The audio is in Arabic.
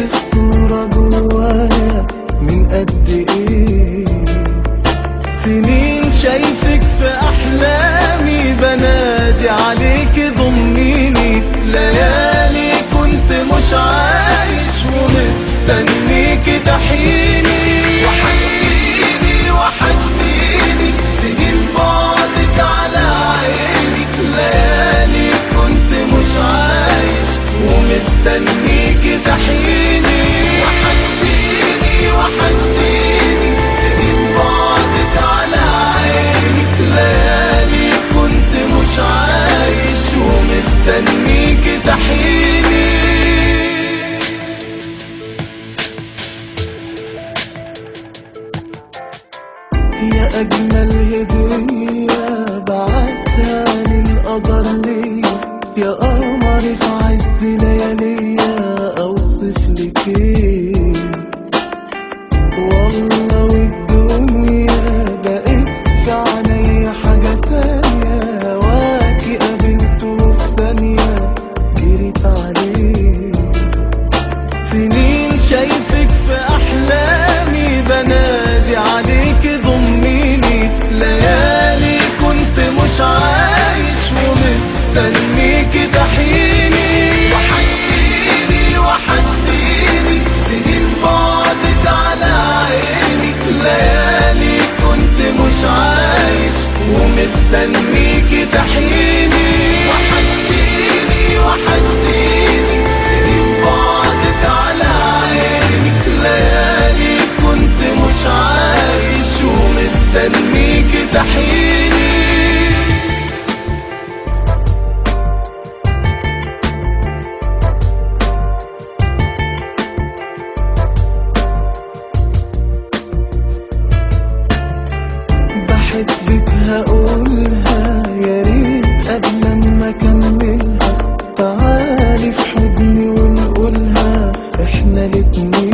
الصورة جوايا من قد ايه سنين شايفك في احلامي، بنادي عليك ضميني، ليالي كنت مش عايش ومستنيك تحيني. وحشتيني وحشتيني سنين بعدك على عيني، ليالي كنت مش عايش ومستنيك تحيني. وحشتيني وحشتيني سنين بعدك على عيني، ليالي كنت مش عايش ومستنيك تحيني. يا أجمل هدية بعتها للقدر ليا، يا قمر في عز لياليا أوصف لك إيه. والله والدنيا بقت في عينيا حاجة تانية، هواكي قابلته في ثانية جريت عليه. سنين شايفك في أحلامي، بنادي عليك ضميني، ليالي كنت مش عايش ومستنيك تحيني. وحشتيني وحشتيني سنين بعدك على عيني، ليالي كنت مش عايش ومستنيك تحيني. وحشتيني وحشتيني سنين بعدك على عيني، ليالي كنت مش عايش ومستنيك تحيني. بحبك هقولها يا ريت قبل ما اكملها، تعالي في حضني ونقولها احنا الاتنين.